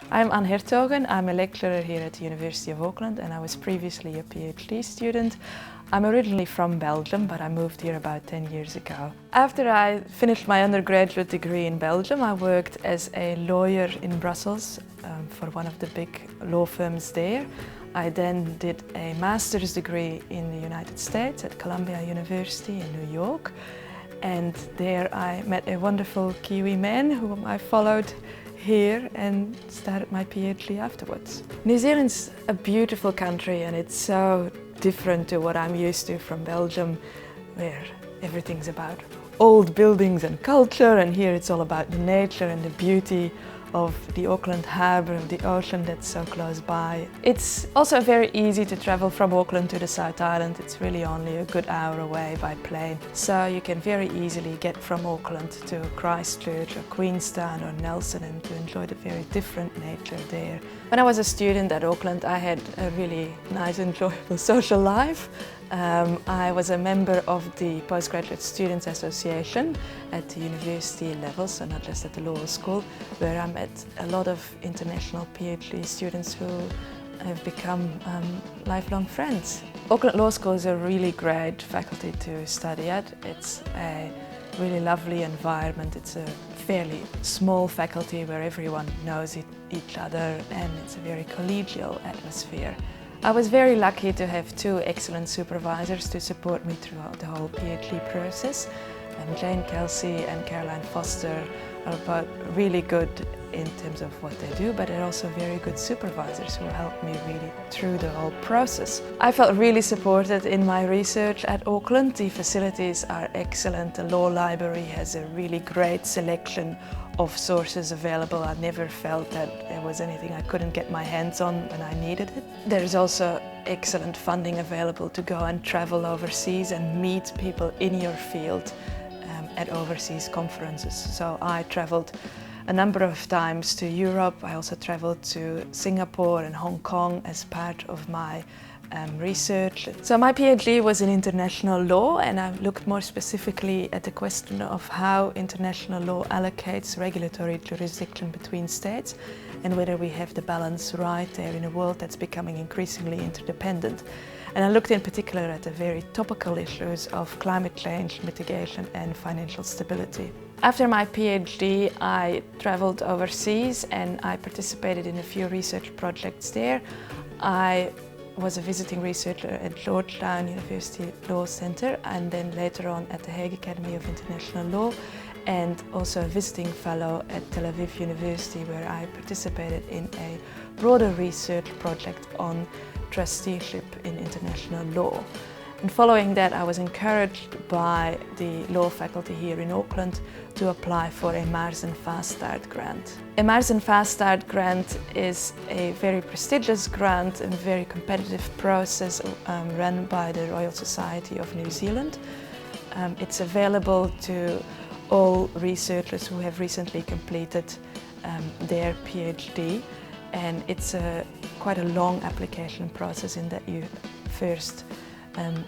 I'm An Hertogen. I'm a lecturer here at the University of Auckland and I was previously a PhD student. I'm originally from Belgium, but I moved here about 10 years ago. After I finished my undergraduate degree in Belgium, I worked as a lawyer in Brussels for one of the big law firms there. I then did a master's degree in the United States at Columbia University in New York. And there I met a wonderful Kiwi man whom I followed here and started my PhD afterwards. New Zealand's a beautiful country and it's so different to what I'm used to from Belgium, where everything's about old buildings and culture, and here it's all about the nature and the beauty of the Auckland harbour, of the ocean that's so close by. It's also very easy to travel from Auckland to the South Island. It's really only a good hour away by plane. So you can very easily get from Auckland to Christchurch or Queenstown or Nelson and to enjoy the very different nature there. When I was a student at Auckland, I had a really nice, enjoyable social life. I was a member of the Postgraduate Students Association at the university level, so not just at the law school, where I met a lot of international PhD students who have become lifelong friends. Auckland Law School is a really great faculty to study at. It's a really lovely environment. It's a fairly small faculty where everyone knows each other, and it's a very collegial atmosphere. I was very lucky to have two excellent supervisors to support me throughout the whole PhD process. Jane Kelsey and Caroline Foster are both really good in terms of what they do, but they're also very good supervisors who helped me really through the whole process. I felt really supported in my research at Auckland. The facilities are excellent. The law library has a really great selection of sources available. I never felt that there was anything I couldn't get my hands on when I needed it. There's also excellent funding available to go and travel overseas and meet people in your field at overseas conferences. So I traveled a number of times to Europe. I also traveled to Singapore and Hong Kong as part of my research. So my PhD was in international law, and I looked more specifically at the question of how international law allocates regulatory jurisdiction between states and whether we have the balance right there in a world that's becoming increasingly interdependent. And I looked in particular at the very topical issues of climate change mitigation and financial stability. After my PhD, I traveled overseas and I participated in a few research projects there. I was a visiting researcher at Georgetown University Law Center and then later on at the Hague Academy of International Law, and also a visiting fellow at Tel Aviv University, where I participated in a broader research project on trusteeship in international law. And following that, I was encouraged by the law faculty here in Auckland to apply for a Marcin Fast Start grant. A Marcin Fast Start grant is a very prestigious grant and very competitive process run by the Royal Society of New Zealand. It's available to all researchers who have recently completed their PhD, and it's quite a long application process in that you first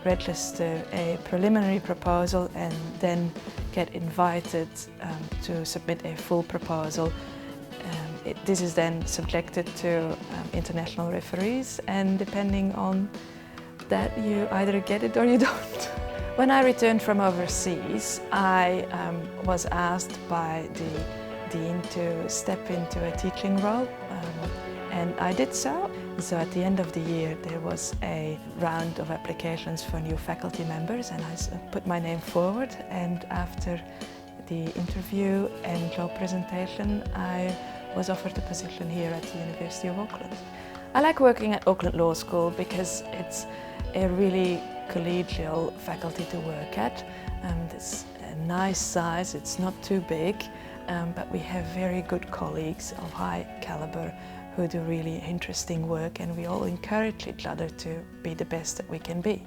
register a preliminary proposal and then get invited to submit a full proposal. This is then subjected to international referees, and depending on that you either get it or you don't. When I returned from overseas, I was asked by the dean to step into a teaching role, and I did so. So at the end of the year there was a round of applications for new faculty members, and I put my name forward, and after the interview and job presentation I was offered a position here at the University of Auckland. I like working at Auckland Law School because it's a really collegial faculty to work at. It's a nice size, it's not too big, but we have very good colleagues of high caliber who do really interesting work, and we all encourage each other to be the best that we can be.